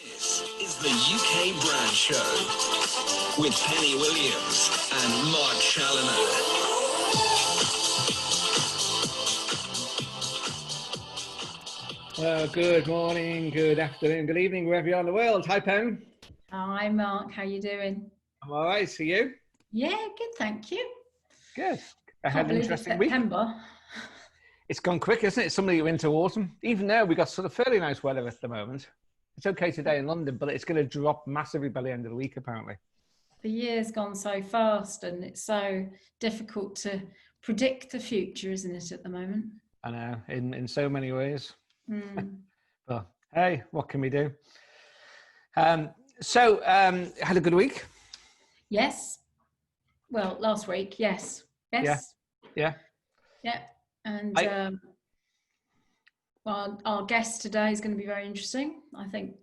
This is the UK Brand Show with Penny Williams and Mark Challinor. Well, good morning, good afternoon, good evening, wherever you are in the world. Hi, Pen. Hi, Mark. How you doing? I'm all right. See you? Yeah, good. Thank you. Good. I had an interesting week. September. It's gone quick, isn't it? It's suddenly into autumn. Even though we got sort of fairly nice weather at the moment. It's okay today in London, but it's going to drop massively by the end of the week, apparently. The year's gone so fast, and it's so difficult to predict the future, isn't it, at the moment? I know, in so many ways. Mm. But hey, what can we do? Had a good week? Yes. Well, last week, yes. Yes. Yeah. And well, our guest today is going to be very interesting. I think,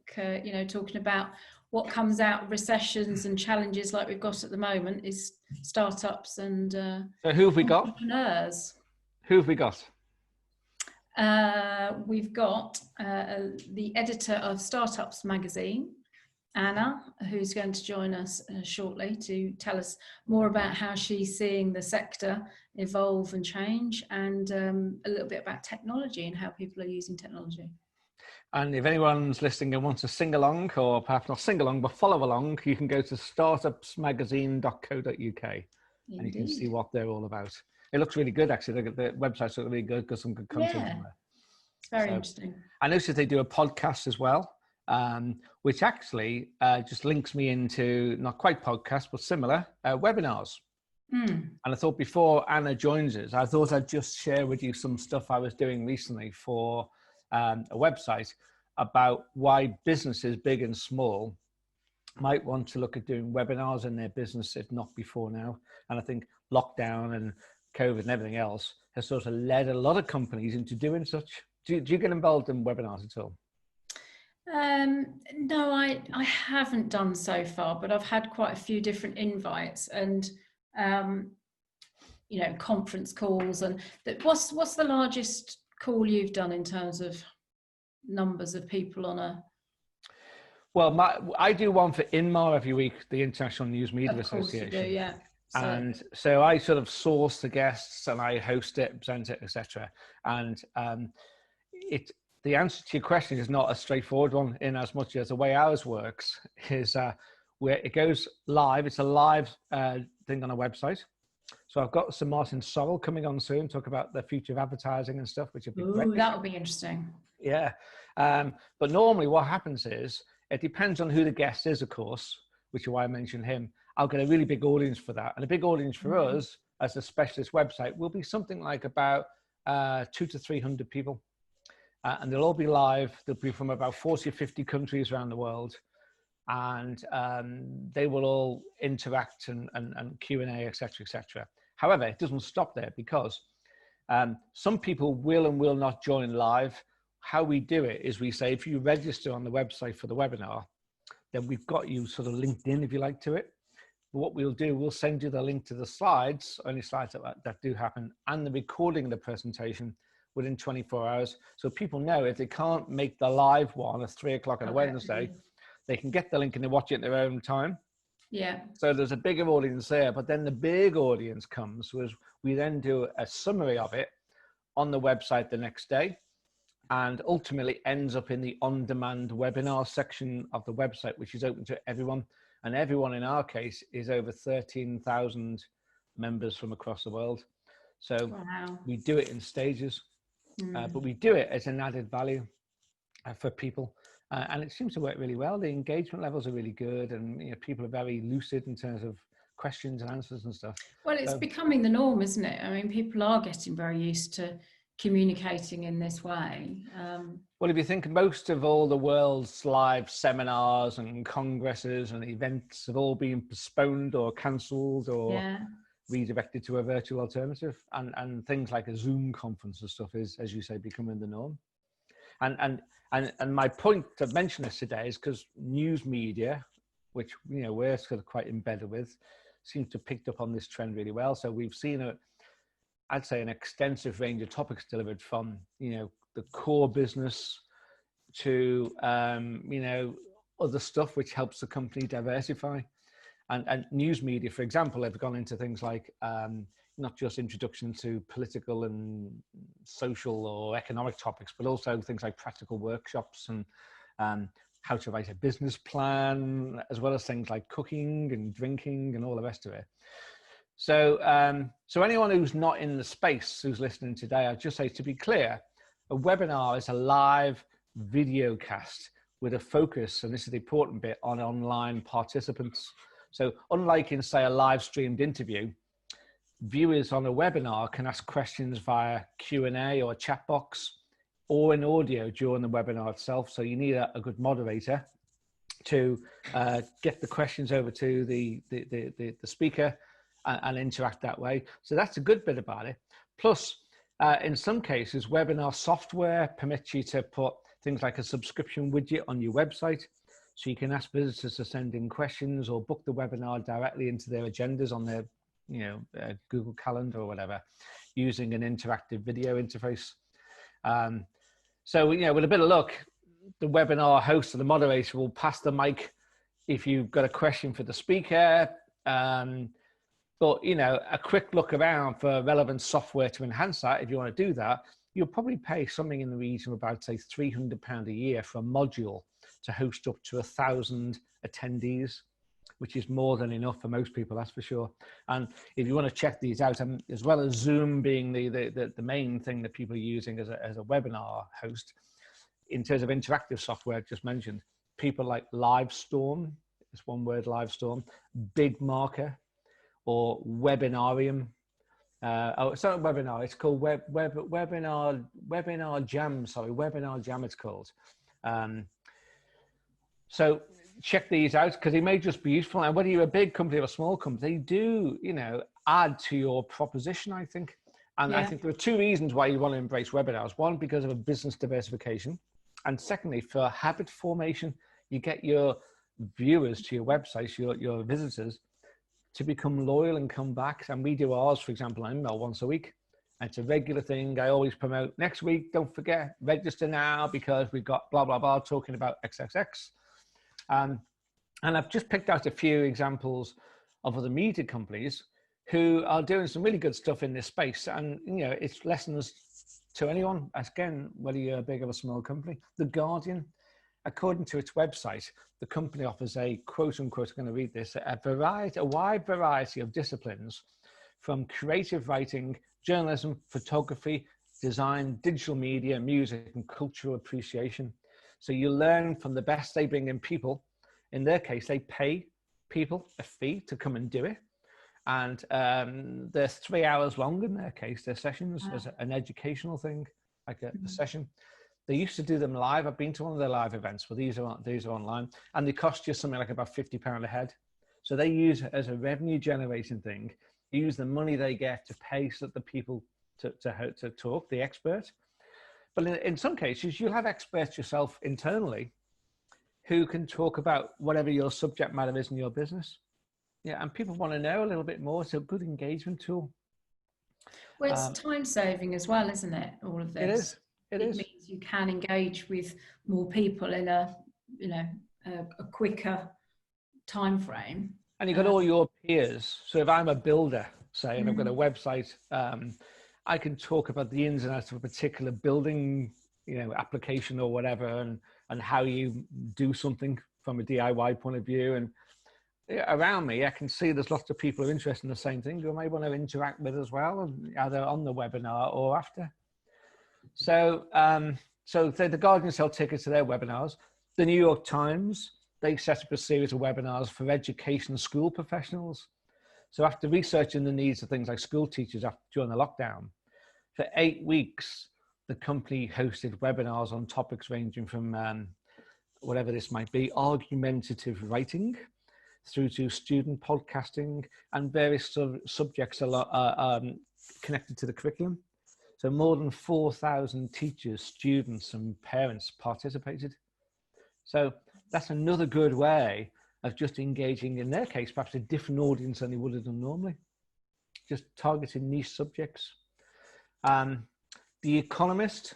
talking about what comes out of recessions and challenges like we've got at the moment is startups and so who have we got? Entrepreneurs. Who have we got? We've got the editor of Startups magazine, Anna, who's going to join us shortly to tell us more about how she's seeing the sector evolve and change, and a little bit about technology and how people are using technology. And if anyone's listening and wants to sing along, or perhaps not sing along, but follow along, you can go to startupsmagazine.co.uk. Indeed. And you can see what they're all about. It looks really good, actually. The website's really good, got some good content on there. It's very interesting. I noticed they do a podcast as well, which actually just links me into, not quite podcast, but similar, webinars. And I thought before Anna joins us, I thought I'd just share with you some stuff I was doing recently for a website about why businesses, big and small, might want to look at doing webinars in their business, if not before now. And I think lockdown and COVID and everything else has sort of led a lot of companies into doing such. Do you get involved in webinars at all? No, I haven't done so far, but I've had quite a few different invites and conference calls. And what's the largest call you've done in terms of numbers of people on a? Well, I do one for INMAR every week, the International News Media Association. Of course you do, yeah. And so I sort of source the guests and I host it, present it, etc. And the answer to your question is not a straightforward one, in as much as the way ours works is where it goes live. It's a live thing on a website. So I've got Sir Martin Sorrell coming on soon, talk about the future of advertising and stuff, which would be great. That would be interesting. Yeah. But normally what happens is, it depends on who the guest is, of course, which is why I mentioned him. I'll get a really big audience for that. And a big audience for us as a specialist website will be something like about 200 to 300 people. And they'll all be live. They'll be from about 40 or 50 countries around the world. And they will all interact and Q&A, et cetera. However, it doesn't stop there, because some people will and will not join live. How we do it is we say, if you register on the website for the webinar, then we've got you sort of linked in, if you like, to it. What we'll do, we'll send you the link to the slides, only slides that do happen, and the recording of the presentation within 24 hours. So people know if they can't make the live one at 3 o'clock on a Wednesday, they can get the link and they watch it in their own time. Yeah. So there's a bigger audience there, but then the big audience comes, was we then do a summary of it on the website the next day, and ultimately ends up in the on-demand webinar section of the website, which is open to everyone. And everyone in our case is over 13,000 members from across the world. So we do it in stages, but we do it as an added value for people. And it seems to work really well. The engagement levels are really good, and people are very lucid in terms of questions and answers and stuff. Well, it's becoming the norm, isn't it? I mean, people are getting very used to communicating in this way. Well, if you think most of all the world's live seminars and congresses and events have all been postponed or cancelled or redirected to a virtual alternative, and things like a Zoom conference and stuff is, as you say, becoming the norm. And my point to mention this today is because news media, which we're sort of quite embedded with, seems to have picked up on this trend really well. So we've seen I'd say an extensive range of topics delivered, from the core business to other stuff which helps the company diversify. And news media, for example, have gone into things like not just introduction to political and social or economic topics, but also things like practical workshops and how to write a business plan, as well as things like cooking and drinking and all the rest of it. So, so anyone who's not in the space who's listening today, I'd just say, to be clear, a webinar is a live video cast with a focus, and this is the important bit, on online participants. So unlike in, say, a live streamed interview, viewers on a webinar can ask questions via Q&A or a chat box or in audio during the webinar itself. So you need a good moderator to get the questions over to the speaker and interact that way. So that's a good bit about it. Plus, in some cases, webinar software permits you to put things like a subscription widget on your website. So you can ask visitors to send in questions or book the webinar directly into their agendas on their, Google Calendar or whatever, using an interactive video interface. So, with a bit of luck, the webinar host or the moderator will pass the mic if you've got a question for the speaker. But, a quick look around for relevant software to enhance that, if you want to do that, you'll probably pay something in the region of about, say, £300 a year for a module to host up to 1,000 attendees, which is more than enough for most people, that's for sure. And if you want to check these out, as well as Zoom being the main thing that people are using as a webinar host, in terms of interactive software I just mentioned, people like Livestorm, it's one word, Livestorm, Big Marker, or Webinarium. It's not a webinar, it's called Webinar Jam, sorry, Webinar Jam it's called. So check these out, because they may just be useful. And whether you're a big company or a small company, they do, add to your proposition, I think. And I think there are two reasons why you want to embrace webinars. One, because of a business diversification. And secondly, for habit formation, you get your viewers to your websites, your visitors, to become loyal and come back. And we do ours, for example, on email once a week. And it's a regular thing. I always promote, next week, don't forget, register now, because we've got blah, blah, blah, talking about XXX. And I've just picked out a few examples of other media companies who are doing some really good stuff in this space. And, it's lessons to anyone, again, whether you're a big or a small company. The Guardian, according to its website, the company offers a quote unquote, I'm going to read this, a wide variety of disciplines, from creative writing, journalism, photography, design, digital media, music, and cultural appreciation. So you learn from the best. They bring in people. In their case, they pay people a fee to come and do it. And they're 3 hours long in their case, their sessions, as an educational thing, like a session. They used to do them live. I've been to one of their live events, but these are online, and they cost you something like about £50 a head. So they use it as a revenue generating thing, use the money they get to pay so that the people to talk, the expert. But in some cases, you'll have experts yourself internally who can talk about whatever your subject matter is in your business. Yeah, and people want to know a little bit more. It's a good engagement tool. Well, it's time saving as well, isn't it? All of this. It is. It means you can engage with more people in a quicker time frame. And you've got all your peers. So if I'm a builder, say, and I've got a website, I can talk about the ins and outs of a particular building, application or whatever, and how you do something from a DIY point of view. And around me, I can see there's lots of people who are interested in the same thing who I may want to interact with as well, either on the webinar or after. So, the Guardian sell tickets to their webinars. The New York Times, they set up a series of webinars for education school professionals. So after researching the needs of things like school teachers during the lockdown, for 8 weeks, the company hosted webinars on topics ranging from whatever this might be, argumentative writing, through to student podcasting and various subjects connected to the curriculum. So more than 4,000 teachers, students, and parents participated. So that's another good way of just engaging, in their case, perhaps a different audience than they would have done normally, just targeting niche subjects. The Economist,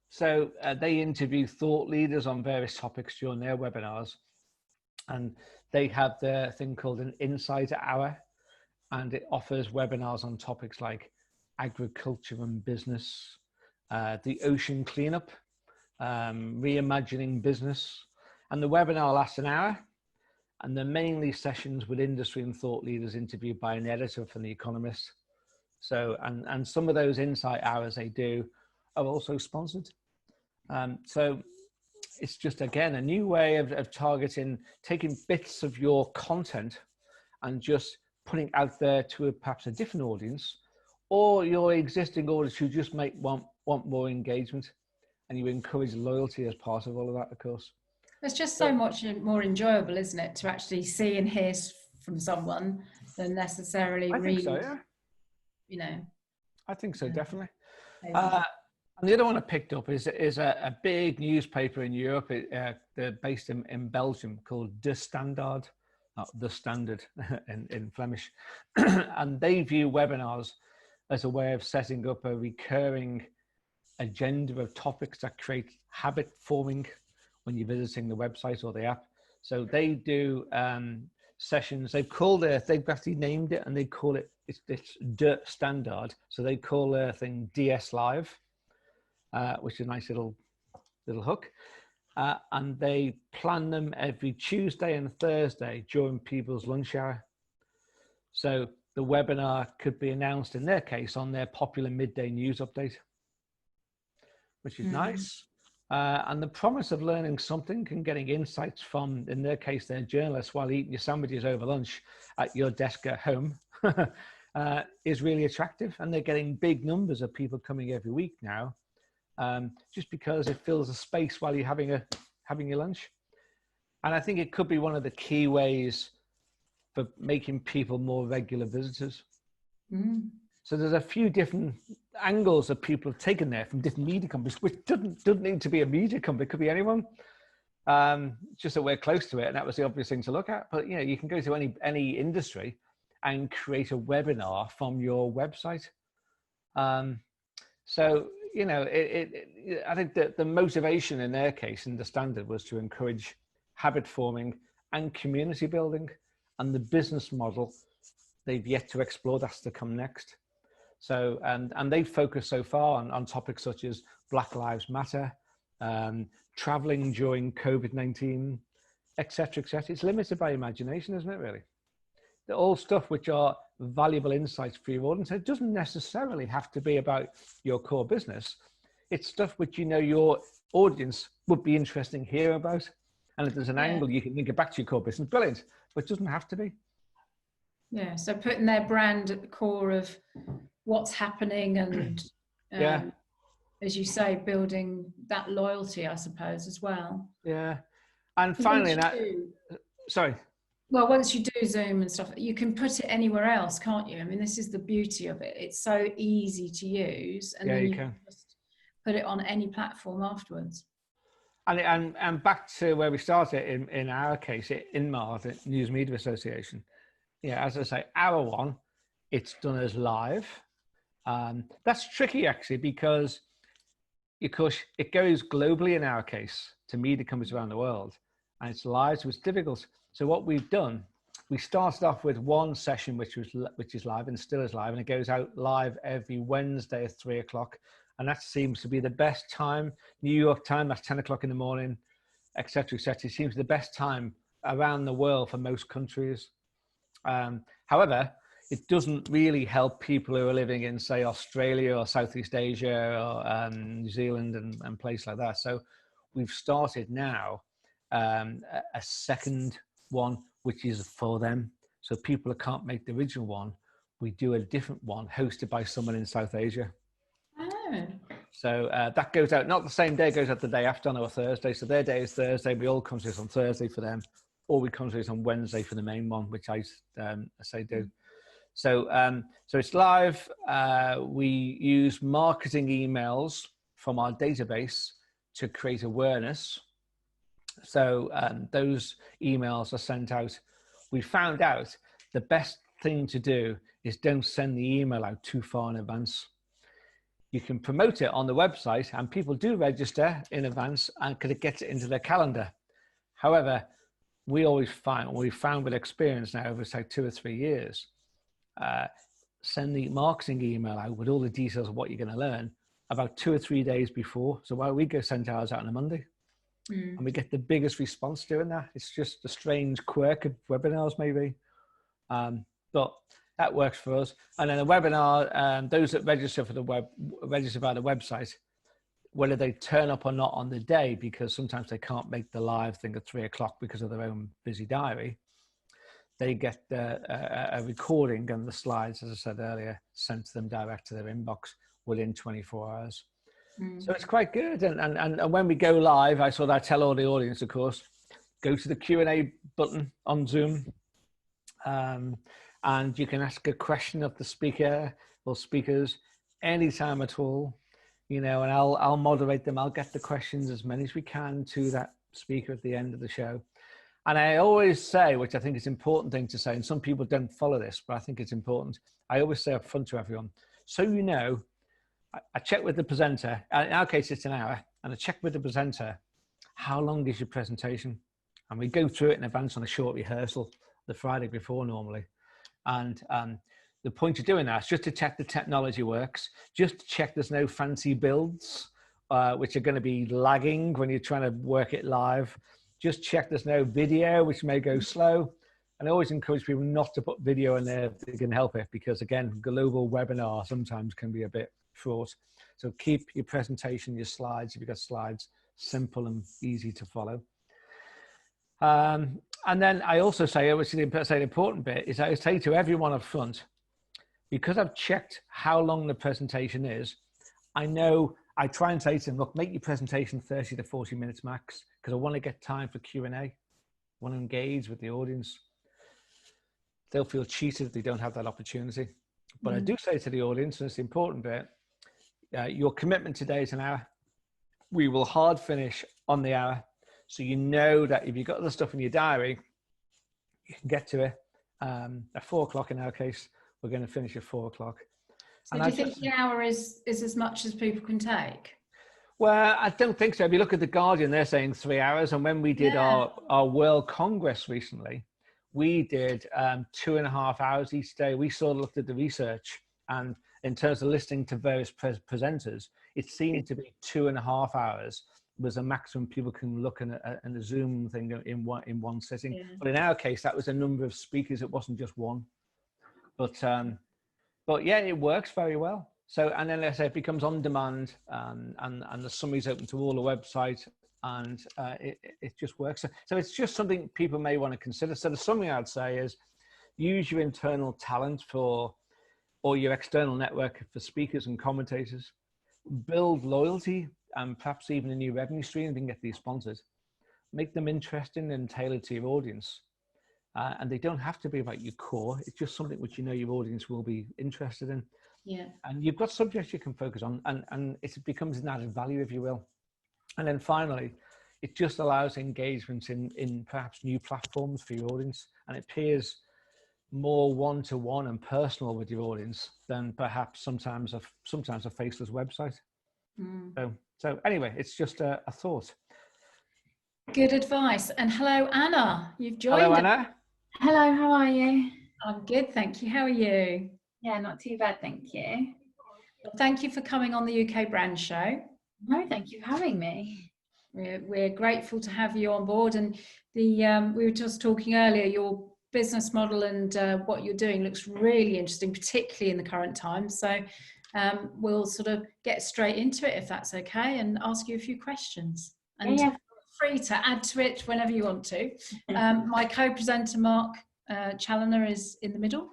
so they interview thought leaders on various topics during their webinars, and they have their thing called an Insider Hour, and it offers webinars on topics like agriculture and business, the ocean cleanup, reimagining business, and the webinar lasts an hour, and they're mainly sessions with industry and thought leaders interviewed by an editor from The Economist. So, and some of those insight hours they do are also sponsored. So it's just, again, a new way of targeting, taking bits of your content and just putting out there to perhaps a different audience, or your existing audience who just might want more engagement, and you encourage loyalty as part of all of that, of course. It's just so much more enjoyable, isn't it, to actually see and hear from someone than necessarily read. I think so, yeah. You know. I think so, definitely. And the other one I picked up is a big newspaper in Europe. They're based in Belgium, called De Standaard, not The Standard in Flemish. And they view webinars as a way of setting up a recurring agenda of topics that create habit forming when you're visiting the website or the app. So they do sessions. They've actually named it, and they call it, it's De Standaard. So they call their thing DS Live, which is a nice little hook. And they plan them every Tuesday and Thursday during people's lunch hour. So the webinar could be announced, in their case, on their popular midday news update, which is nice. And the promise of learning something and getting insights from, in their case, their journalists while eating your sandwiches over lunch at your desk at home is really attractive. And they're getting big numbers of people coming every week now, just because it fills a space while you're having your lunch. And I think it could be one of the key ways for making people more regular visitors. So there's a few different angles that people have taken there from different media companies, which doesn't need to be a media company. It could be anyone. Just that we're close to it, and that was the obvious thing to look at. But you can go to any industry and create a webinar from your website. So I think that the motivation in their case, in the Standard, was to encourage habit forming and community building, and the business model they've yet to explore. That's to come next. So, and they've focused so far on topics such as Black Lives Matter, traveling during COVID-19, et cetera, et cetera. It's limited by imagination, isn't it, really? They're all stuff which are valuable insights for your audience. It doesn't necessarily have to be about your core business. It's stuff which your audience would be interested in hearing about. And if there's an angle you can link it back to your core business, brilliant. But it doesn't have to be. Yeah, so putting their brand at the core of what's happening and, as you say, building that loyalty, I suppose, as well. Yeah. And finally, well, once you do Zoom and stuff, you can put it anywhere else, can't you? I mean, this is the beauty of it. It's so easy to use, and then you can just put it on any platform afterwards. And back to where we started in our case, INMAR, the News Media Association. Yeah, as I say, our one, it's done as live. That's tricky, actually, because of course it goes globally in our case to media companies around the world, and it's live, so it's difficult. So what we've done, we started off with one session which is live and still is live, and it goes out live every Wednesday at 3 o'clock, and that seems to be the best time. New York time, that's 10 o'clock in the morning, et cetera, et cetera. It seems the best time around the world for most countries. However, it doesn't really help people who are living in, say, Australia or Southeast Asia or New Zealand and places like that. So we've started now a second one, which is for them. So people who can't make the original one, we do a different one hosted by someone in South Asia. Oh. So that goes out, not the same day, it goes out the day after, on a Thursday. So their day is Thursday. We all come to this on Thursday for them. Or we come to this on Wednesday for the main one, which I say do. So it's live. We use marketing emails from our database to create awareness. So those emails are sent out. We found out the best thing to do is don't send the email out too far in advance. You can promote it on the website, and people do register in advance and because it gets it into their calendar. However, we always find, we found with experience now over say 2 or 3 years, send the marketing email out with all the details of what you're going to learn about 2 or 3 days before. So while we go send ours out on a Monday, and we get the biggest response doing that. It's just a strange quirk of webinars, maybe, but that works for us. And then a webinar, those that register for register by the website, whether they turn up or not on the day, because sometimes they can't make the live thing at 3 o'clock because of their own busy diary, they get a recording and the slides, as I said earlier, sent to them direct to their inbox within 24 hours. So it's quite good. And when we go live, I tell all the audience, of course, go to the Q&A button on Zoom, and you can ask a question of the speaker or speakers anytime at all, you know, and I'll moderate them. I'll get the questions, as many as we can, to that speaker at the end of the show. And I always say, which I think is an important thing to say, and some people don't follow this, but I think it's important. I always say up front to everyone, so you know, I check with the presenter, in our case it's an hour, and I check with the presenter, how long is your presentation? And we go through it in advance on a short rehearsal the Friday before normally. And the point of doing that is just to check the technology works, just to check there's no fancy builds, which are going to be lagging when you're trying to work it live. Just check there's no video, which may go slow. And I always encourage people not to put video in there if they can help it, because again, global webinar sometimes can be a bit fraught. So keep your presentation, your slides, if you've got slides, simple and easy to follow. And then I also say, which is the important bit, is I say to everyone up front, because I've checked how long the presentation is, I know I try and say to them, look, make your presentation 30 to 40 minutes max, because I want to get time for Q&A. I want to engage with the audience. They'll feel cheated if they don't have that opportunity. But I do say to the audience, and it's the important bit, your commitment today is an hour. We will hard finish on the hour. So you know that if you've got other stuff in your diary, you can get to it. At 4 o'clock in our case, we're going to finish at 4 o'clock. So do you think the hour is as much as people can take? Well, I don't think so. If you look at The Guardian, they're saying 3 hours. And when we did our World Congress recently, we did 2.5 hours each day. We sort of looked at the research, and in terms of listening to various presenters, it seemed to be 2.5 hours was a maximum people can look in a Zoom thing in one sitting. Yeah. But in our case, that was a number of speakers. It wasn't just one. But yeah, it works very well. So, and then let's say it becomes on demand, and the summary's open to all the website, and it just works. So it's just something people may want to consider. So the summary I'd say is use your internal talent or your external network for speakers and commentators, build loyalty, and perhaps even a new revenue stream if you can get these sponsors. Make them interesting and tailored to your audience. And they don't have to be about your core. It's just something which you know your audience will be interested in. Yeah. And you've got subjects you can focus on, and it becomes an added value, if you will. And then finally, it just allows engagement in perhaps new platforms for your audience, and it appears more one-to-one and personal with your audience than perhaps sometimes a faceless website. So anyway, it's just a thought. Good advice. And hello, Anna. You've joined. Hello, Anna. Hello, how are you? I'm good, thank you. How are you? Yeah, not too bad, thank you. Well, thank you for coming on the UK Brand Show. No, thank you for having me. We're grateful to have you on board. And we were just talking earlier, your business model and what you're doing looks really interesting, particularly in the current times. So we'll sort of get straight into it, if that's okay, and ask you a few questions. And yeah. Free to add to it whenever you want to. My co-presenter, Mark Challinor, is in the middle.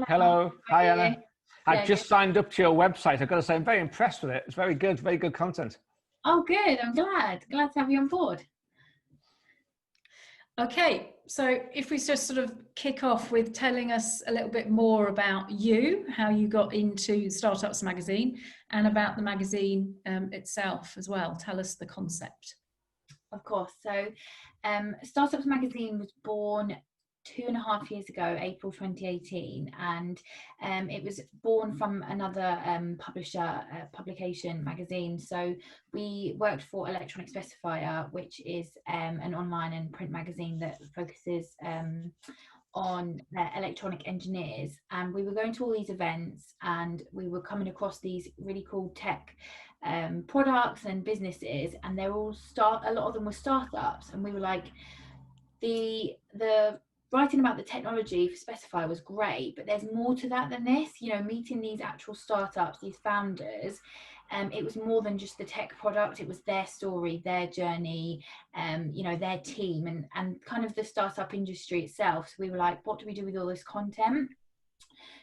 Hello. Hi, Anna. I've just signed up to your website. I've got to say, I'm very impressed with it. It's very good content. Oh, good. I'm glad to have you on board. Okay, so if we just sort of kick off with telling us a little bit more about you, how you got into Startups Magazine, and about the magazine itself as well. Tell us the concept. Of course. So Startups Magazine was born 2.5 years ago, April 2018, and it was born from another publication magazine. So we worked for Electronic Specifier, which is an online and print magazine that focuses on electronic engineers, and we were going to all these events and we were coming across these really cool tech products and businesses, and they're all a lot of them were startups, and we were like, the writing about the technology for Specify was great, but there's more to that than this, you know, meeting these actual startups, these founders. It was more than just the tech product, it was their story, their journey, you know, their team, and kind of the startup industry itself. So we were like, what do we do with all this content?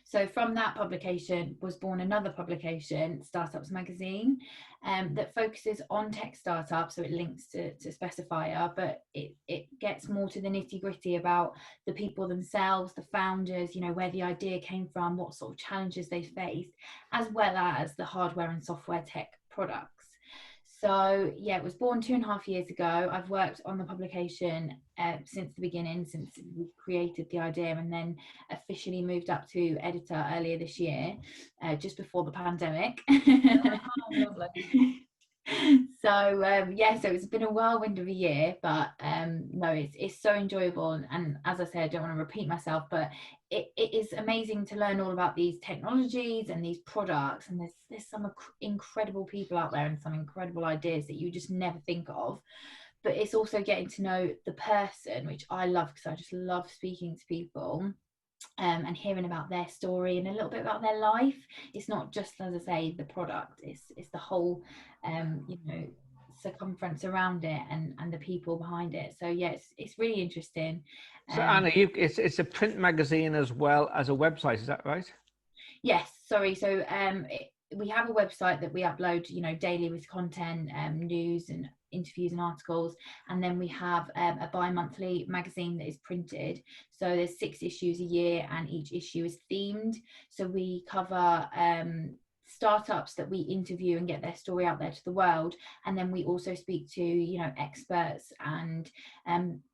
So from that publication was born another publication, Startups Magazine, that focuses on tech startups. So it links to Specifier, but it gets more to the nitty gritty about the people themselves, the founders, you know, where the idea came from, what sort of challenges they faced, as well as the hardware and software tech products. So yeah, it was born 2.5 years ago. I've worked on the publication since the beginning, since we created the idea, and then officially moved up to editor earlier this year, just before the pandemic. Oh, lovely. So yeah, so it's been a whirlwind of a year, but no, it's so enjoyable, and as I said, I don't want to repeat myself, but it is amazing to learn all about these technologies and these products, and there's some incredible people out there and some incredible ideas that you just never think of. But it's also getting to know the person, which I love, because I just love speaking to people and hearing about their story and a little bit about their life. It's not just, as I say, the product, it's the whole you know, circumference around it and the people behind it. So yeah, it's really interesting. So Anna, it's a print magazine as well as a website, is that right? Yes, sorry. So we have a website that we upload, you know, daily with content, news and interviews and articles, and then we have a bi-monthly magazine that is printed. So there's 6 issues a year, and each issue is themed. So we cover startups that we interview and get their story out there to the world, and then we also speak to, you know, experts and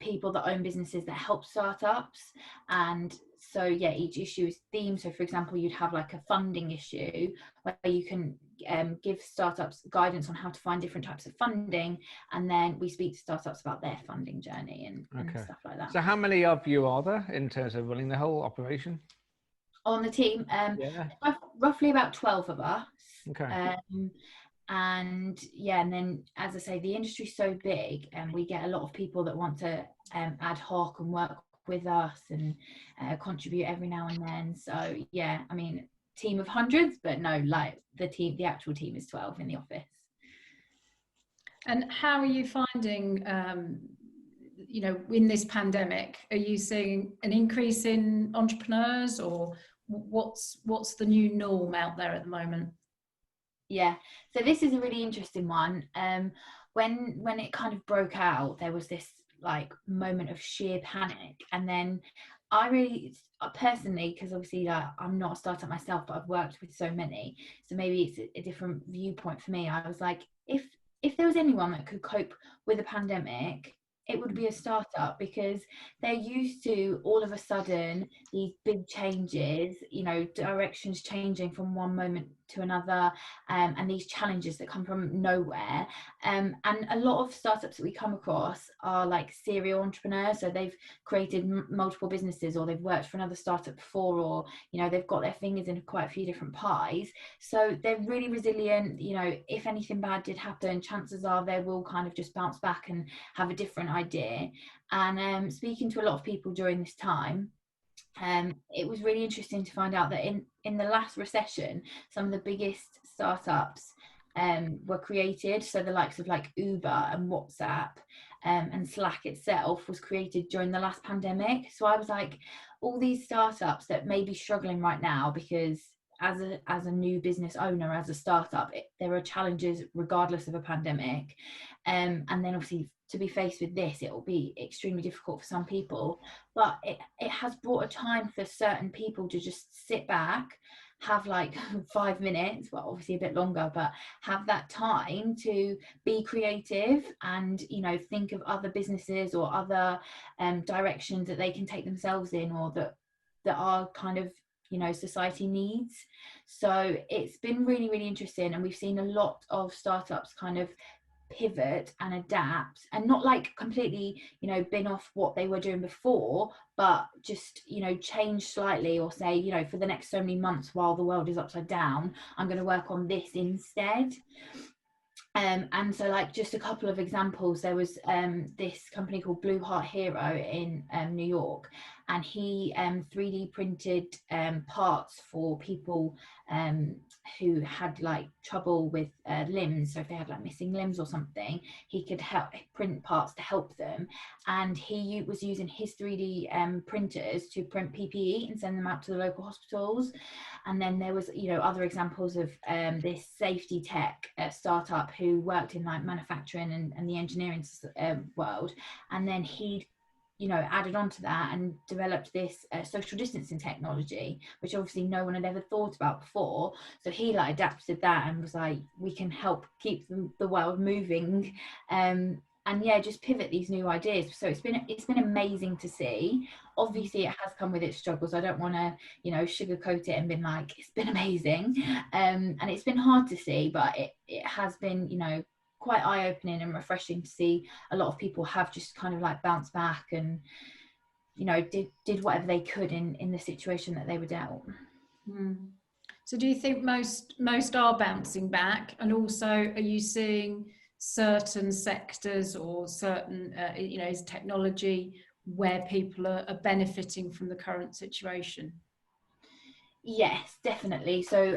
people that own businesses that help startups. And so yeah, each issue is themed. So for example, you'd have like a funding issue where you can give startups guidance on how to find different types of funding, and then we speak to startups about their funding journey and stuff like that. So how many of you are there in terms of running the whole operation? On the team, Yeah. roughly about 12 of us. Okay. And yeah, and then as I say, the industry's so big, and we get a lot of people that want to ad hoc and work with us and contribute every now and then. So yeah, I mean, team of hundreds, but no, like the actual team is 12 in the office. And how are you finding, you know, in this pandemic, are you seeing an increase in entrepreneurs, or what's the new norm out there at the moment? Yeah, so this is a really interesting one. When it kind of broke out, there was this like moment of sheer panic, and then I really personally, because obviously I'm not a startup myself, but I've worked with so many, so maybe it's a different viewpoint for me. I was like, if there was anyone that could cope with a pandemic, it would be a startup, because they're used to all of a sudden these big changes, you know, directions changing from one moment to another, and these challenges that come from nowhere. And a lot of startups that we come across are like serial entrepreneurs, so they've created multiple businesses, or they've worked for another startup before, or you know, they've got their fingers in quite a few different pies. So they're really resilient. You know, if anything bad did happen, chances are they will kind of just bounce back and have a different idea. And speaking to a lot of people during this time, it was really interesting to find out that in the last recession, some of the biggest startups were created. So the likes of like Uber and WhatsApp and Slack itself was created during the last pandemic. So I was like, all these startups that may be struggling right now, because as a new business owner, as a startup, there are challenges regardless of a pandemic, and then obviously to be faced with this, it will be extremely difficult for some people, but it has brought a time for certain people to just sit back, have like 5 minutes, well obviously a bit longer, but have that time to be creative and, you know, think of other businesses or other directions that they can take themselves in, or that are kind of, you know, society needs. So it's been really, really interesting, and we've seen a lot of startups kind of pivot and adapt, and not like completely, you know, bin off what they were doing before, but just, you know, change slightly, or say, you know, for the next so many months while the world is upside down, I'm going to work on this instead. And so, like, just a couple of examples, there was this company called Blue Heart Hero in New York, and he 3D printed parts for people who had like trouble with limbs. So if they had like missing limbs or something, he could help print parts to help them. And he was using his 3D printers to print PPE and send them out to the local hospitals. And then there was, you know, other examples of this safety tech startup who worked in like manufacturing and the engineering world. And then he, you know, added on to that and developed this social distancing technology, which obviously no one had ever thought about before. So he like adapted that and was like, we can help keep the world moving. And yeah, just pivot these new ideas. So it's been amazing to see. Obviously it has come with its struggles. I don't want to, you know, sugarcoat it and been like, it's been amazing. And it's been hard to see, but it has been, you know, quite eye-opening and refreshing to see a lot of people have just kind of like bounced back and, you know, did whatever they could in the situation that they were dealt. So do you think most are bouncing back, and also are you seeing certain sectors or certain you know, is technology where people are benefiting from the current situation? Yes, definitely. So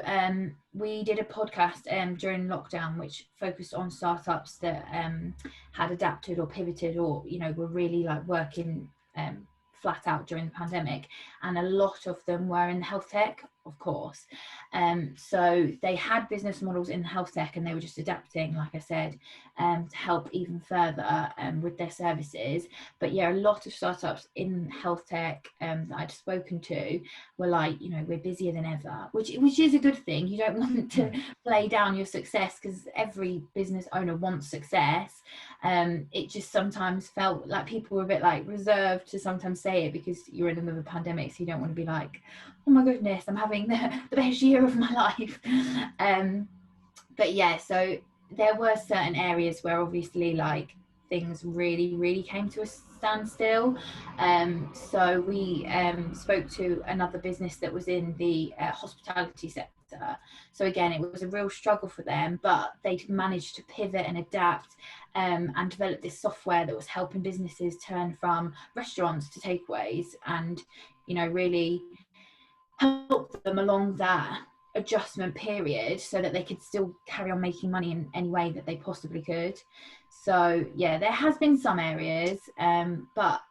we did a podcast during lockdown which focused on startups that had adapted or pivoted, or, you know, were really like working flat out during the pandemic, and a lot of them were in health tech, of course. So they had business models in health tech, and they were just adapting, like I said, to help even further with their services. But yeah, a lot of startups in health tech that I'd spoken to were like, you know, we're busier than ever, which is a good thing. You don't want to play down your success, because every business owner wants success. It just sometimes felt like people were a bit like reserved to sometimes say it, because you're in the middle of a pandemic, so you don't want to be like, oh my goodness, I'm having the best year of my life. But yeah, so there were certain areas where obviously like things really, really came to a standstill. So we spoke to another business that was in the hospitality sector. So again, it was a real struggle for them, but they managed to pivot and adapt and develop this software that was helping businesses turn from restaurants to takeaways, and, you know, really help them along that adjustment period so that they could still carry on making money in any way that they possibly could. So yeah, there has been some areas, but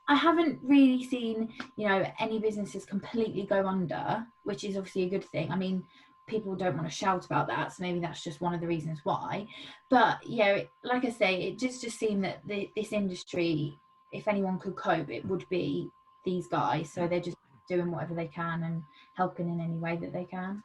I haven't really seen, you know, any businesses completely go under, which is obviously a good thing. I mean, people don't want to shout about that, so maybe that's just one of the reasons why. But yeah, like I say, it just seemed that this industry, if anyone could cope, it would be these guys. So they're just doing whatever they can and helping in any way that they can.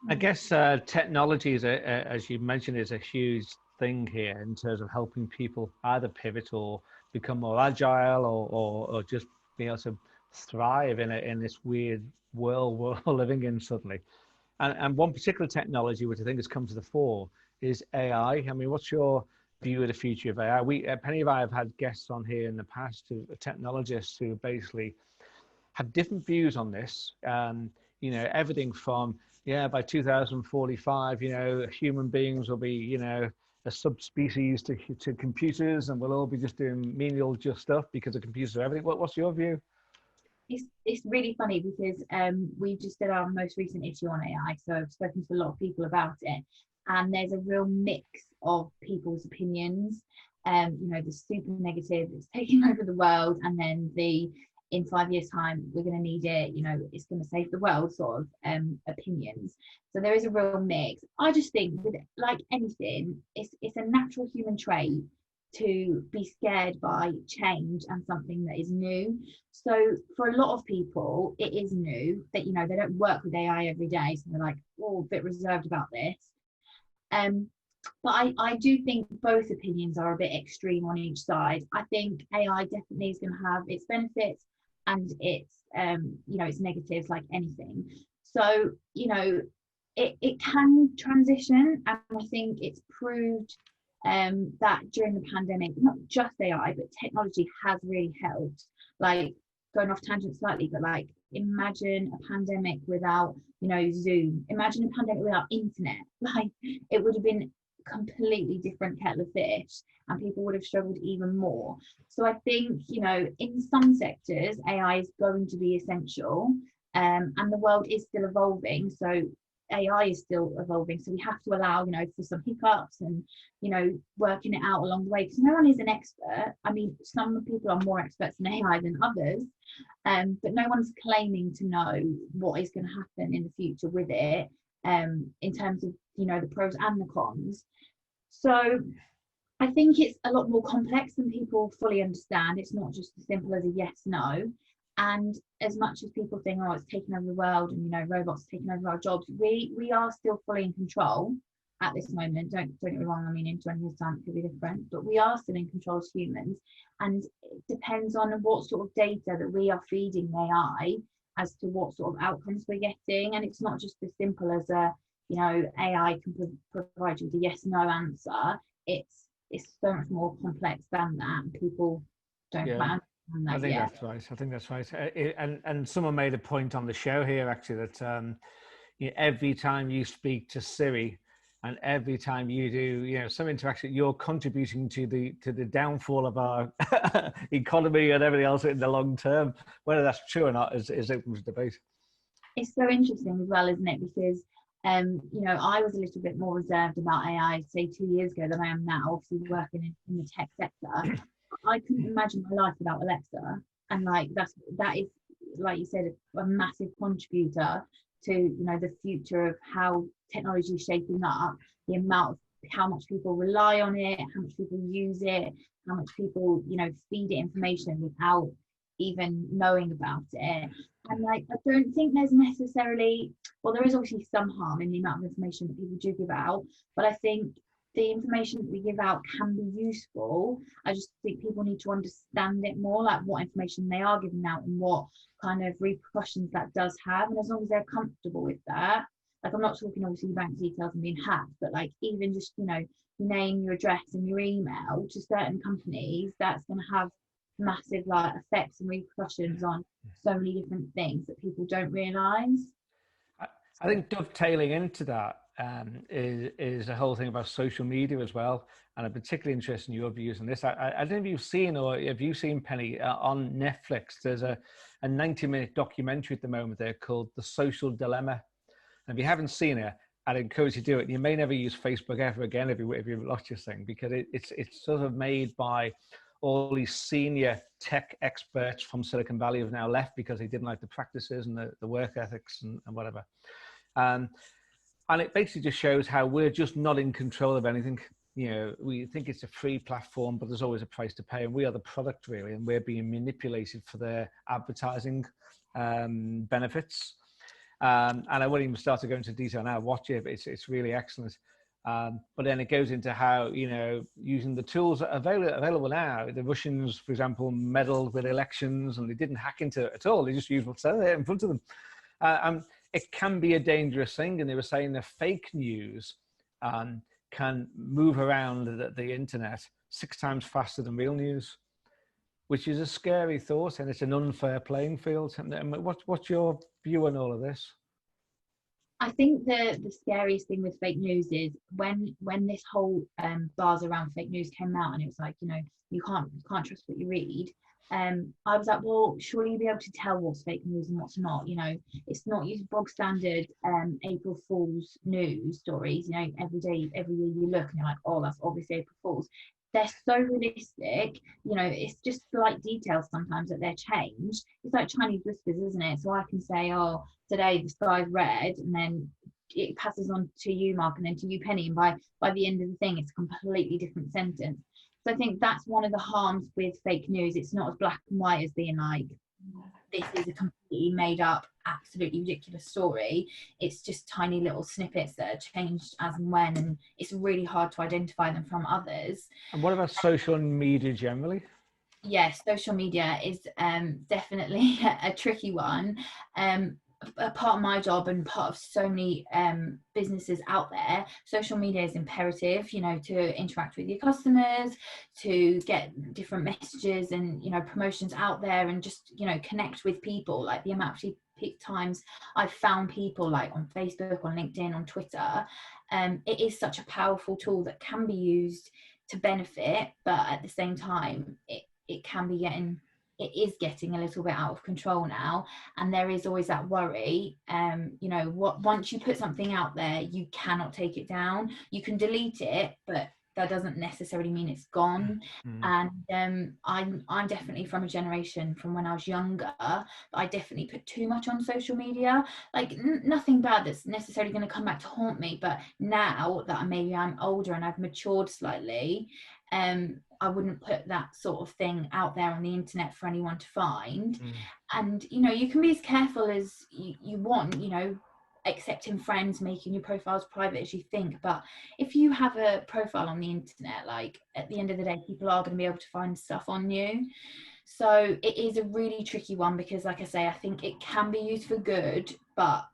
I guess technology is as you mentioned, is a huge thing here in terms of helping people either pivot or become more agile, or just be able to thrive in this weird world we're living in suddenly. And one particular technology which I think has come to the fore is AI. I mean, what's your view of the future of AI? Penny and I have had guests on here in the past, technologists who basically have different views on this. You know, everything from, by 2045, you know, human beings will be, you know, a subspecies to computers, and we'll all be just doing menial just stuff because the computers are everything. What's your view? It's really funny because we just did our most recent issue on AI, so I've spoken to a lot of people about it, and there's a real mix of people's opinions. You know, the super negative, it's taking over the world, and then the in 5 years time we're going to need it, you know, it's going to save the world sort of opinions. So there is a real mix. I just think with like anything, it's a natural human trait to be scared by change and something that is new. So for a lot of people, it is new that, you know, they don't work with AI every day. So they're like, oh, a bit reserved about this. But I do think both opinions are a bit extreme on each side. I think AI definitely is going to have its benefits and its, you know, its negatives like anything. So, you know, it can transition, and I think it's proved that during the pandemic, not just AI, but technology has really helped. Like, going off tangent slightly, but like, imagine a pandemic without, you know, Zoom. Imagine a pandemic without internet. Like, it would have been completely different kettle of fish, and people would have struggled even more. So I think, you know, in some sectors AI is going to be essential, and the world is still evolving, so AI is still evolving, so we have to allow, you know, for some hiccups and, you know, working it out along the way, because no one is an expert. I mean, some people are more experts in AI than others, but no one's claiming to know what is going to happen in the future with it, in terms of, you know, the pros and the cons. So I think it's a lot more complex than people fully understand. It's not just as simple as a yes, no. And as much as people think, oh, it's taking over the world and, you know, robots taking over our jobs, we are still fully in control at this moment. Don't get me wrong. I mean, in 20 years' time, it could be different, but we are still in control as humans. And it depends on what sort of data that we are feeding AI as to what sort of outcomes we're getting. And it's not just as simple as a, you know, AI can provide you with a yes, no answer. It's so much more complex than that. And people don't plan. I think that's right. I think that's right. And someone made a point on the show here, actually, that you know, every time you speak to Siri and every time you do, you know, some interaction, you're contributing to the downfall of our economy and everything else in the long term. Whether that's true or not is open to debate. It's so interesting as well, isn't it? Because you know, I was a little bit more reserved about AI, say 2 years ago, than I am now, obviously working in the tech sector. I couldn't imagine my life without Alexa, and like that is, like you said, a massive contributor to, you know, the future of how technology is shaping up, the amount of how much people rely on it, how much people use it, how much people, you know, feed it information without even knowing about it. And like, I don't think there's necessarily, well, there is obviously some harm in the amount of information that people do give out, but I think the information that we give out can be useful. I just think people need to understand it more, like what information they are giving out and what kind of repercussions that does have. And as long as they're comfortable with that, like, I'm not talking obviously bank details and being hacked, but like, even just, you know, your name, your address and your email to certain companies, that's going to have massive like effects and repercussions on so many different things that people don't realize. I think dovetailing into that is the whole thing about social media as well, and I'm particularly interested in your views on this. I don't know if you've seen, or have you seen, Penny, on Netflix, there's a 90-minute documentary at the moment there called The Social Dilemma. And if you haven't seen it, I'd encourage you to do it. You may never use Facebook ever again if you've lost your thing, because it's sort of made by all these senior tech experts from Silicon Valley have now left because they didn't like the practices and the work ethics and whatever. And it basically just shows how we're just not in control of anything. You know, we think it's a free platform, but there's always a price to pay, and we are the product really, and we're being manipulated for their advertising benefits. And I won't even start to go into detail now. Watch it; it's really excellent. But then it goes into how, you know, using the tools that are available now. The Russians, for example, meddled with elections, and they didn't hack into it at all. They just used what's there in front of them. It can be a dangerous thing, and they were saying that fake news can move around the internet 6 times faster than real news, which is a scary thought, and it's an unfair playing field. And what's your view on all of this? I think the scariest thing with fake news is when this whole buzz around fake news came out, and it was like, you know, you can't trust what you read. I was like, well, surely you'll be able to tell what's fake news and what's not. You know, it's not your bog standard April Fool's news stories. You know, every day, every year you look and you're like, oh, that's obviously April Fool's. They're so realistic. You know, it's just slight details sometimes that they're changed. It's like Chinese whispers, isn't it? So I can say, oh, today the sky's red, and then it passes on to you, Mark, and then to you, Penny, and by the end of the thing, it's a completely different sentence. So I think that's one of the harms with fake news. It's not as black and white as being like, this is a completely made up, absolutely ridiculous story. It's just tiny little snippets that are changed as and when, and it's really hard to identify them from others. And what about social media generally? Yes, social media is definitely a tricky one. A part of my job and part of so many businesses out there, social media is imperative, you know, to interact with your customers, to get different messages and, you know, promotions out there, and just, you know, connect with people. Like the amount of times I've found people like on Facebook, on LinkedIn, on Twitter. It is such a powerful tool that can be used to benefit, but at the same time, it is getting a little bit out of control now, and there is always that worry. You know, once you put something out there, you cannot take it down. You can delete it, but that doesn't necessarily mean it's gone. And I'm definitely from a generation from when I was younger, but I definitely put too much on social media. Like nothing bad that's necessarily going to come back to haunt me, but now that I'm older and I've matured slightly, I wouldn't put that sort of thing out there on the internet for anyone to find. And, you know, you can be as careful as you want, you know, accepting friends, making your profiles private as you think. But if you have a profile on the internet, like at the end of the day, people are going to be able to find stuff on you. So it is a really tricky one, because like I say, I think it can be used for good, but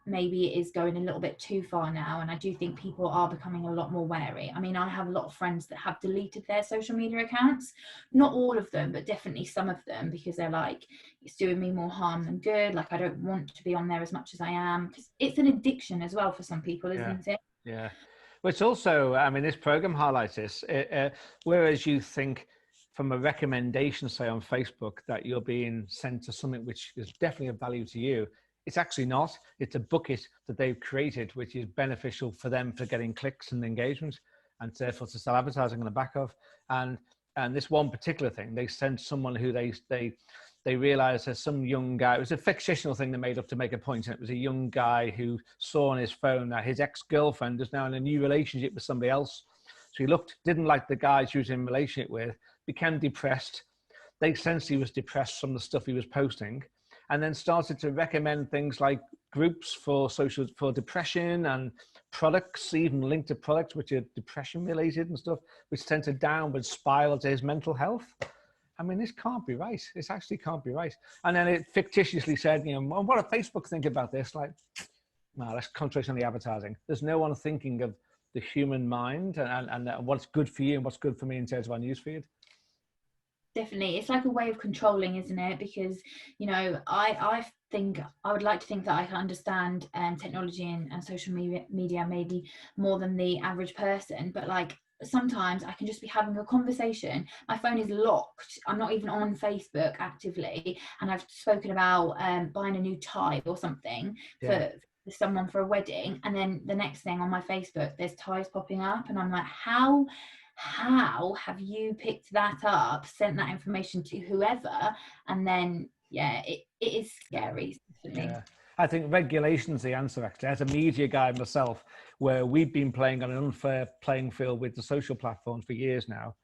maybe it is going a little bit too far now, and I do think people are becoming a lot more wary. I mean, I have a lot of friends that have deleted their social media accounts, not all of them, but definitely some of them, because they're like, it's doing me more harm than good. Like, I don't want to be on there as much as I am, because it's an addiction as well for some people, isn't it? Yeah. Well, it's also, I mean, this program highlights this, whereas you think from a recommendation, say on Facebook, that you're being sent to something which is definitely of value to you, it's actually not. It's a bucket that they've created, which is beneficial for them for getting clicks and engagement, and therefore to sell advertising on the back of. And this one particular thing, they sent someone who they realized there's some young guy. It was a fictional thing they made up to make a point. And it was a young guy who saw on his phone that his ex-girlfriend is now in a new relationship with somebody else. So he didn't like the guy she was in a relationship with, became depressed. They sensed he was depressed from the stuff he was posting, and then started to recommend things like groups for depression, and products, even linked to products which are depression related and stuff, which sent a downward spiral to his mental health. I mean, this can't be right. This actually can't be right. And then it fictitiously said, you know, what do Facebook think about this? Like, no, let's concentrate on the advertising. There's no one thinking of the human mind and what's good for you and what's good for me in terms of our newsfeed. Definitely, it's like a way of controlling, isn't it? Because, you know, I think I would like to think that I can understand technology and social media maybe more than the average person, but like sometimes I can just be having a conversation, my phone is locked, I'm not even on Facebook actively, and I've spoken about buying a new tie or something for someone for a wedding, and then the next thing on my Facebook there's ties popping up, and I'm like, how have you picked that up, sent that information to whoever? And then it is scary. Yeah, I think regulation's the answer, actually. As a media guy myself, where we've been playing on an unfair playing field with the social platforms for years now,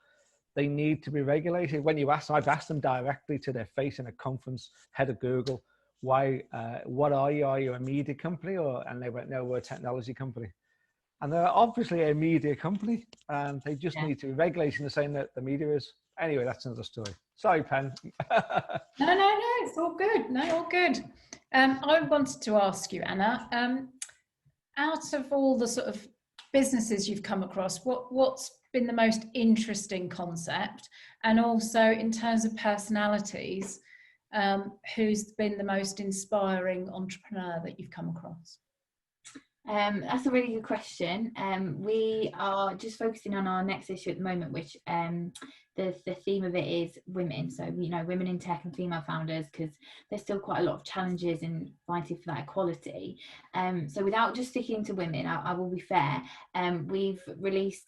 they need to be regulated. When I've asked them directly to their face in a conference, head of Google, why, what are you? Are you a media company? And they went, no, we're a technology company. And they're obviously a media company, and they just need to be regulating the same that the media is. Anyway, that's another story. Sorry, Pen. No, it's all good. No, all good. I wanted to ask you, Anna, out of all the sort of businesses you've come across, what's been the most interesting concept? And also in terms of personalities, who's been the most inspiring entrepreneur that you've come across? That's a really good question. We are just focusing on our next issue at the moment, which the theme of it is women. So, you know, women in tech and female founders, because there's still quite a lot of challenges in fighting for that equality. So without just sticking to women, I will be fair. We've released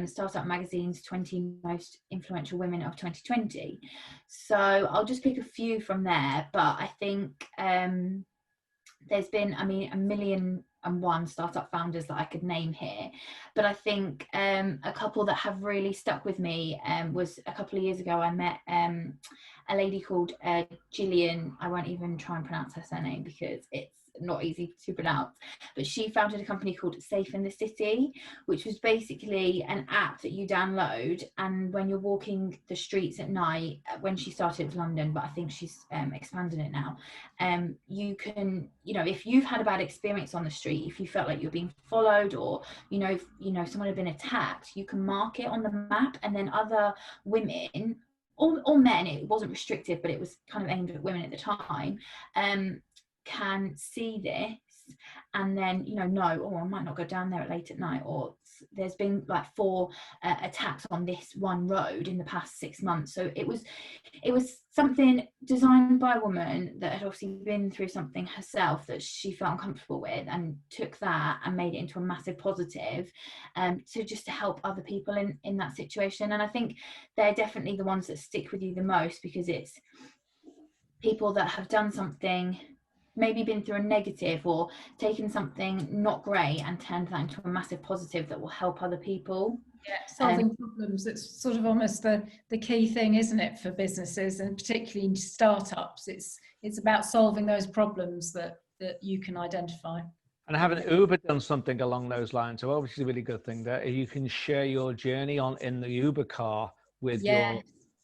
Startup Magazine's 20 most influential women of 2020. So I'll just pick a few from there, but I think there's been, I mean, one startup founders that I could name here, but I think a couple that have really stuck with me was a couple of years ago. I met a lady called Gillian. I won't even try and pronounce her surname because it's not easy to pronounce, but she founded a company called Safe in the City, which was basically an app that you download, and when you're walking the streets at night, when she started in London, but I think she's expanded it now, you can, if you've had a bad experience on the street, if you felt like you're being followed, or if, someone had been attacked, you can mark it on the map, and then other women or men, it wasn't restricted, but it was kind of aimed at women at the time, can see this and then know, oh, I might not go down there late at night, or there's been like 4 attacks on this one road in the past 6 months. So it was something designed by a woman that had obviously been through something herself that she felt uncomfortable with, and took that and made it into a massive positive, to help other people in that situation. And I think they're definitely the ones that stick with you the most, because it's people that have done something, maybe been through a negative or taken something not great and turned that into a massive positive that will help other people. Yeah, solving problems. It's sort of almost the key thing, isn't it, for businesses, and particularly in startups. It's about solving those problems that you can identify. And haven't Uber done something along those lines? So obviously a really good thing there. You can share your journey in the Uber car with your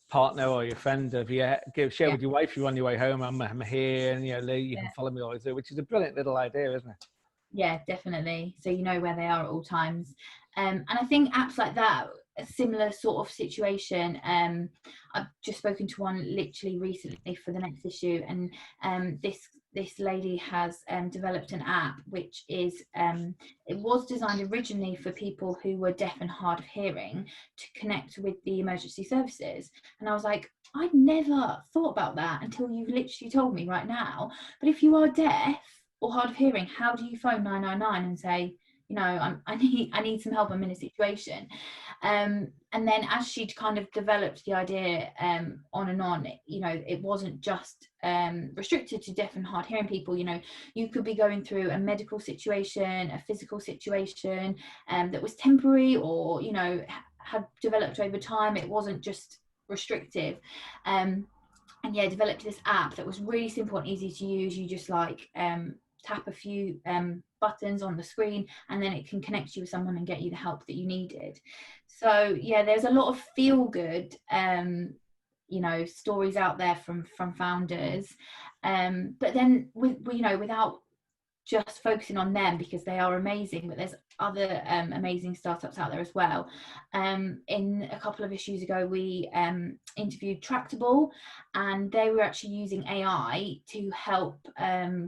partner or your friend. If you share with your wife, you're on your way home, I'm here, and you can follow me all the way through, which is a brilliant little idea, isn't it? Yeah, definitely. So you know where they are at all times. And I think apps like that, a similar sort of situation. I've just spoken to one literally recently for the next issue, and this lady has developed an app which is it was designed originally for people who were deaf and hard of hearing to connect with the emergency services. And I was like, I'd never thought about that until you literally told me right now. But if you are deaf or hard of hearing, how do you phone 999 and say, I need some help, I'm in a situation? And then as she'd kind of developed the idea on and on, it wasn't just restricted to deaf and hard hearing people. You could be going through a medical situation, a physical situation that was temporary, or had developed over time. It wasn't just restrictive. And developed this app that was really simple and easy to use. You just tap a few buttons on the screen, and then it can connect you with someone and get you the help that you needed. So there's a lot of feel good stories out there from founders, but then without just focusing on them, because they are amazing, but there's other amazing startups out there as well. In a couple of issues ago, we interviewed Tractable, and they were actually using AI to help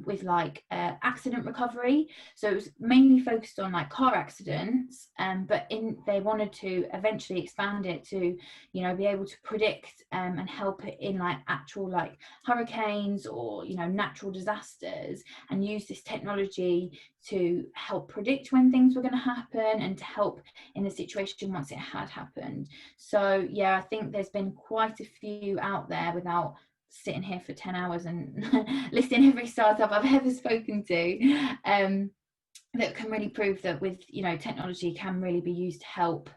with accident recovery. So it was mainly focused on car accidents, but they wanted to eventually expand it to be able to predict and help it in actual hurricanes or natural disasters, and use this technology to help predict when things were going to happen and to help in the situation once it had happened. So I think there's been quite a few out there, without sitting here for 10 hours and listing every startup I've ever spoken to, that can really prove that with technology can really be used to help.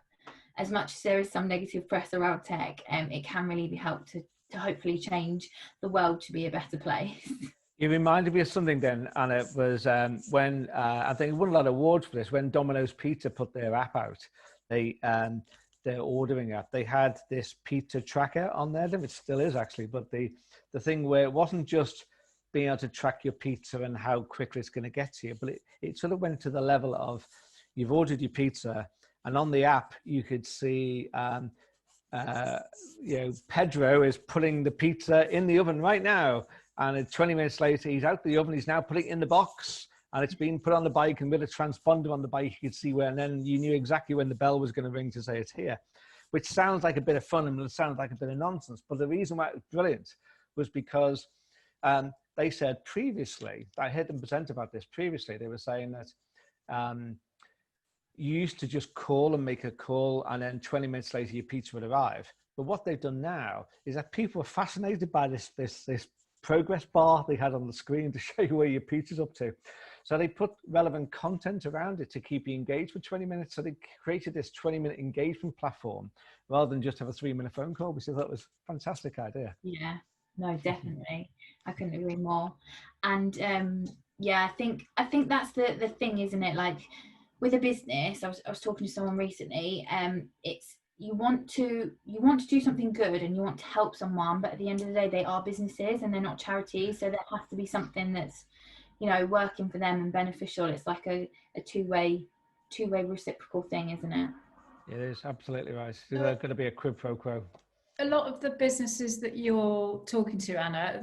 As much as there is some negative press around tech, it can really be helped to hopefully change the world to be a better place. You reminded me of something then, and it was when I think it won a lot of awards for this, when Domino's Pizza put their app out. Their ordering app, they had this pizza tracker on there. I think it still is actually, but the thing where it wasn't just being able to track your pizza and how quickly it's going to get to you, but it sort of went to the level of you've ordered your pizza, and on the app you could see Pedro is putting the pizza in the oven right now, and 20 minutes later he's out the oven, he's now putting it in the box, and it's been put on the bike, and with a transponder on the bike you could see where, and then you knew exactly when the bell was going to ring to say it's here, which sounds like a bit of fun and it sounds like a bit of nonsense, but the reason why it was brilliant was because they said previously, I heard them present about this previously, they were saying that you used to just call and make a call, and then 20 minutes later your pizza would arrive. But what they've done now is that people are fascinated by this progress bar they had on the screen to show you where your pizza's up to. So they put relevant content around it to keep you engaged for 20 minutes. So they created this 20-minute engagement platform rather than just have a 3-minute phone call, which I thought was a fantastic idea. Yeah, no, definitely. I couldn't agree more. And yeah, I think that's the thing, isn't it? Like with a business, I was talking to someone recently, it's you want to do something good and you want to help someone, but at the end of the day they are businesses and they're not charities, so there has to be something that's, you know, working for them and beneficial. It's like a two-way reciprocal thing, isn't it? It is absolutely right. There's going to be a quid pro quo. A lot of the businesses that you're talking to, Anna,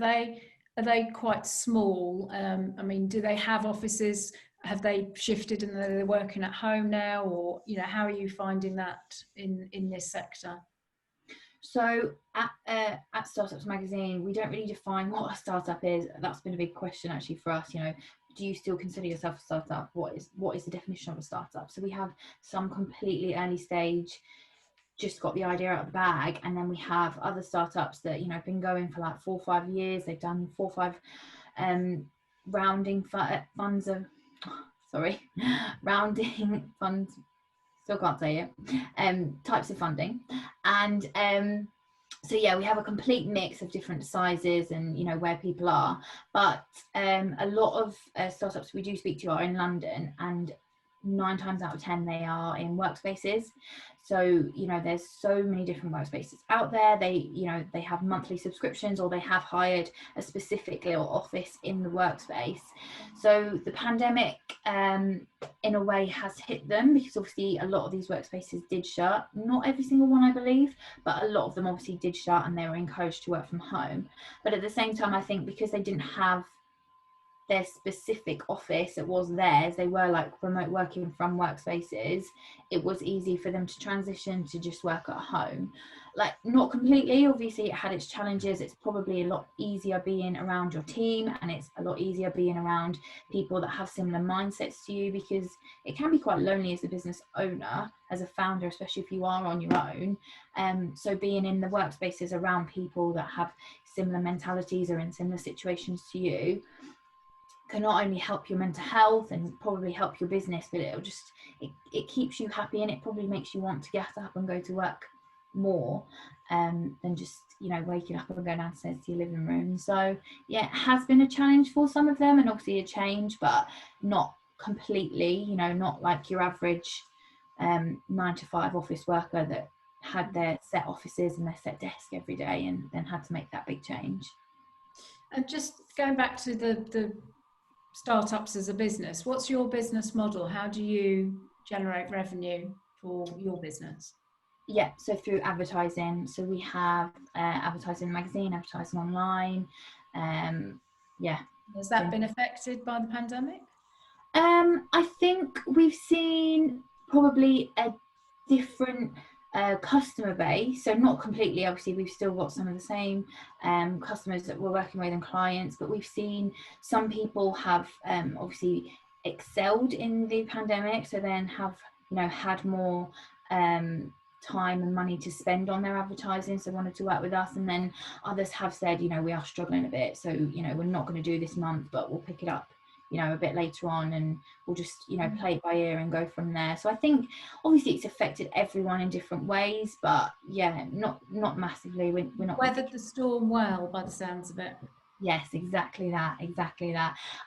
are they quite small? I mean, do they have offices? Have they shifted and they're working at home now, or, you know, how are you finding that in this sector? So at Startups Magazine, we don't really define what a startup is. That's been a big question actually for us. You know, do you still consider yourself a startup? What is the definition of a startup? So we have some completely early stage, just got the idea out of the bag, and then we have other startups that, you know, have been going for like 4 or 5 years. They've done 4 or 5 rounding funds of rounding funds, still can't say it, types of funding. And so yeah, we have a complete mix of different sizes and, you know, where people are, but a lot of startups we do speak to are in London, and 9 times out of 10 they are in workspaces. So, you know, there's so many different workspaces out there. They, you know, they have monthly subscriptions, or they have hired a specific little office in the workspace. So the pandemic in a way has hit them, because obviously a lot of these workspaces did shut. Not every single one, I believe, but a lot of them obviously did shut, and they were encouraged to work from home. But at the same time, I think because they didn't have their specific office, it was theirs, they were like remote working from workspaces, it was easy for them to transition to just work at home. Like, not completely, obviously it had its challenges. It's probably a lot easier being around your team, and it's a lot easier being around people that have similar mindsets to you, because it can be quite lonely as a business owner, as a founder, especially if you are on your own. So being in the workspaces around people that have similar mentalities or in similar situations to you can not only help your mental health and probably help your business, but it'll just it keeps you happy, and it probably makes you want to get up and go to work more than just, you know, waking up and going downstairs to your living room. So yeah, it has been a challenge for some of them, and obviously a change, but not completely, you know, not like your average 9 to 5 office worker that had their set offices and their set desk every day and then had to make that big change. And just going back to the startups as a business, what's your business model? How do you generate revenue for your business? Yeah, so through advertising. So we have advertising in the magazine, advertising online. Yeah. Has that been affected by the pandemic? I think we've seen probably a different customer base. So not completely, obviously we've still got some of the same customers that we're working with and clients, but we've seen some people have obviously excelled in the pandemic, so then have, you know, had more time and money to spend on their advertising, so wanted to work with us. And then others have said, you know, we are struggling a bit, so, you know, we're not going to do this month, but we'll pick it up, you know, a bit later on, and we'll just, you know, play it by ear and go from there. So I think obviously it's affected everyone in different ways, but yeah, not massively. We're not weathered the storm well, by the sounds of it. Yes, exactly that.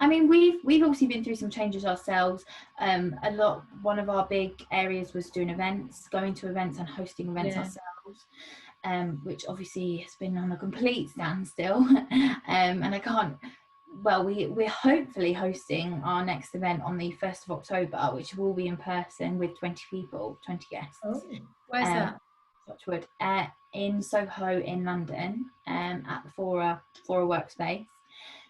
I mean, we've obviously been through some changes ourselves. One of our big areas was doing events, going to events and hosting events ourselves, which obviously has been on a complete standstill. And I can't. Well, we're hopefully hosting our next event on the 1st of October, which will be in person with 20 people, 20 guests. Oh, where's that? Touchwood, in Soho in London, at the Fora Workspace.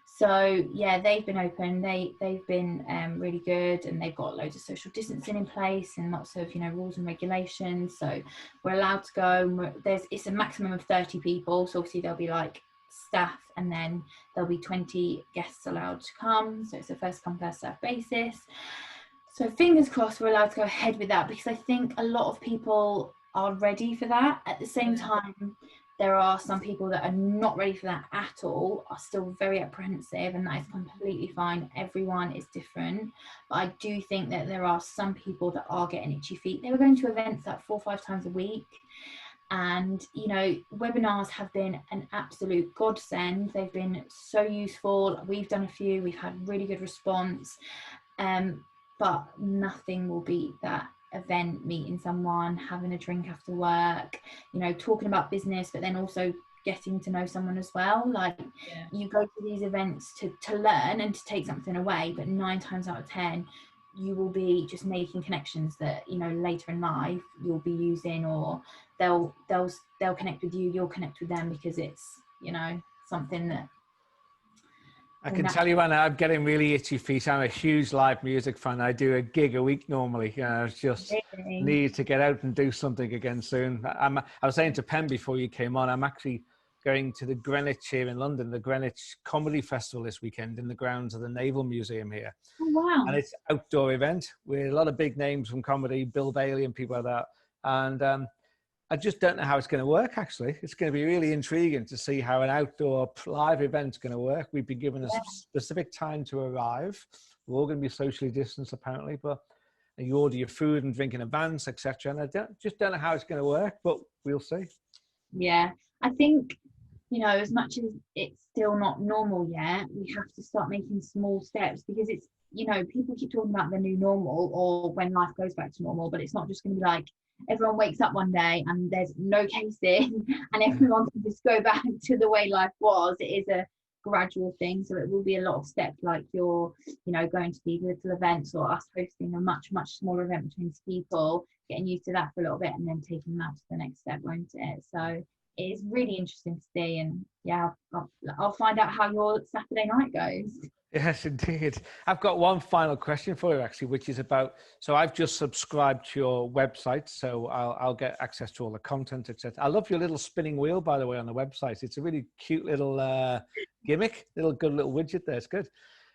So yeah, they've been open. They've been really good, and they've got loads of social distancing in place and lots of, you know, rules and regulations. So we're allowed to go. It's a maximum of 30 people. So obviously there'll be like staff, and then there'll be 20 guests allowed to come. So it's a first come first served basis. So fingers crossed we're allowed to go ahead with that, because I think a lot of people are ready for that. At the same time, there are some people that are not ready for that at all, are still very apprehensive, and that is completely fine. Everyone is different. But I do think that there are some people that are getting itchy feet. They were going to events like 4 or 5 times a week. And, you know, webinars have been an absolute godsend. They've been so useful. We've done a few, we've had really good response. But nothing will beat that event, meeting someone, having a drink after work, you know, talking about business, but then also getting to know someone as well. Like, you go to these events to learn and to take something away, but 9 times out of 10 you will be just making connections that, you know, later in life you'll be using, or they'll connect with you, you'll connect with them, because it's, you know, something that I can tell you, Anna, I'm getting really itchy feet. I'm a huge live music fan. I do a gig a week normally. You know, it's just need to get out and do something again soon. I was saying to Penn before you came on, I'm actually going to the Greenwich here in London, the Greenwich Comedy Festival this weekend in the grounds of the Naval Museum here. Oh, wow. And it's an outdoor event with a lot of big names from comedy, Bill Bailey and people like that. And I just don't know how it's going to work, actually. It's going to be really intriguing to see how an outdoor live event's going to work. We've been given a specific time to arrive. We're all going to be socially distanced, apparently, but you order your food and drink in advance, etc. And I just don't know how it's going to work, but we'll see. Yeah, I think, you know, as much as it's still not normal yet, we have to start making small steps, because it's, you know, people keep talking about the new normal or when life goes back to normal, but it's not just going to be like everyone wakes up one day and there's no cases and everyone can just go back to the way life was. It is a gradual thing, so it will be a lot of steps, like you're, you know, going to these little events, or us hosting a much smaller event between people, getting used to that for a little bit and then taking that to the next step, won't it? So it is really interesting to see, and yeah, I'll find out how your Saturday night goes. Yes, indeed. I've got one final question for you, actually, which is about, so I've just subscribed to your website, so I'll get access to all the content, etc. I love your little spinning wheel, by the way, on the website. It's a really cute little gimmick, good little widget there. It's good.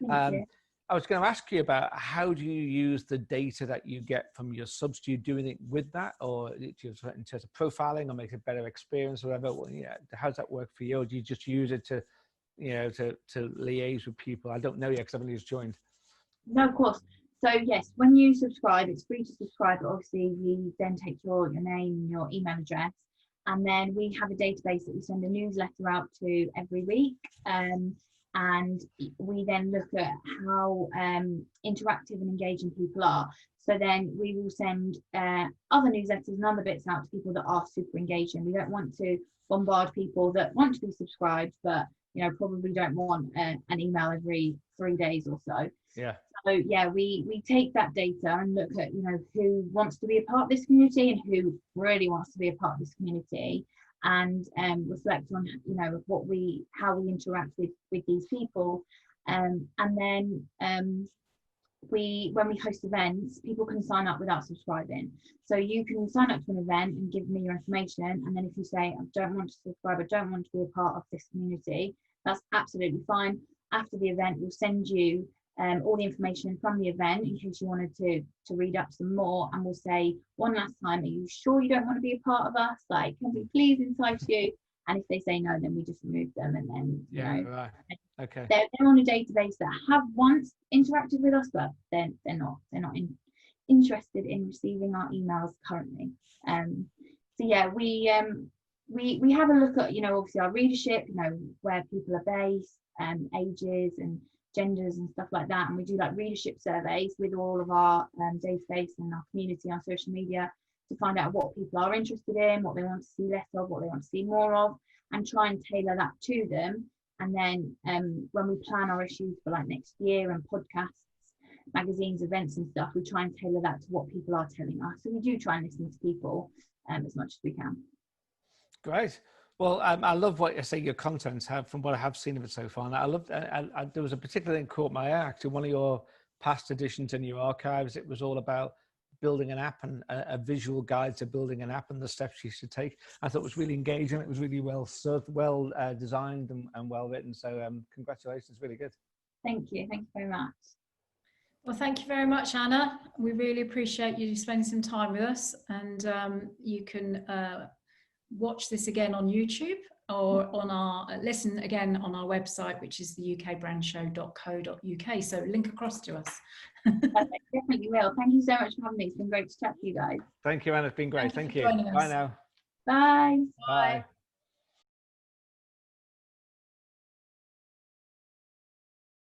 Thank you. I was going to ask you about, how do you use the data that you get from your subs? Do you do anything with that, or do you, in terms of profiling, or make a better experience, or whatever? Well, yeah, how does that work for you? Or do you just use it to, you know, to liaise with people? I don't know yet, because I've only just joined. No, of course. So yes, when you subscribe, it's free to subscribe, but obviously we then take your name, your email address, and then we have a database that we send a newsletter out to every week. And we then look at how interactive and engaging people are. So then we will send other newsletters and other bits out to people that are super engaging. We don't want to bombard people that want to be subscribed, but, you know, probably don't want an email every 3 days or so. Yeah. So yeah, we take that data and look at, you know, who wants to be a part of this community and who really wants to be a part of this community, and reflect on, you know, how we interact with these people, and then when we host events, people can sign up without subscribing. So you can sign up to an event and give me your information, and then if you say, I don't want to subscribe, I don't want to be a part of this community, that's absolutely fine. After the event, we'll send you all the information from the event in case you wanted to read up some more, and we'll say one last time, are you sure you don't want to be a part of us? Like, can we please invite you? And if they say no, then we just remove them, and then, you know, right. Okay. They're on a database that have once interacted with us, but they're not interested in receiving our emails currently. So yeah, we have a look at, you know, obviously our readership, you know, where people are based, ages and genders and stuff like that, and we do like readership surveys with all of our database and our community on social media to find out what people are interested in, what they want to see less of, what they want to see more of, and try and tailor that to them. And then when we plan our issues for like next year, and podcasts, magazines, events and stuff, we try and tailor that to what people are telling us. So we do try and listen to people as much as we can. Great. Well, I love what you say your contents have, from what I have seen of it so far. And I loved, there was a particular thing that caught my eye, actually. One of your past editions in your archives, it was all about building an app and a visual guide to building an app and the steps you should take. I thought it was really engaging. It was really well designed and well written. So congratulations, really good. Thank you. Thank you very much. Well, thank you very much, Anna. We really appreciate you spending some time with us, and you can watch this again on YouTube or on our listen again on our website, which is the ukbrandshow.co.uk. So link across to us. Perfect. Definitely will. Thank you so much for having me. It's been great to chat to you guys. Thank you, Anna. It's been great. Thank you. Joining us. Bye now. Bye. Bye.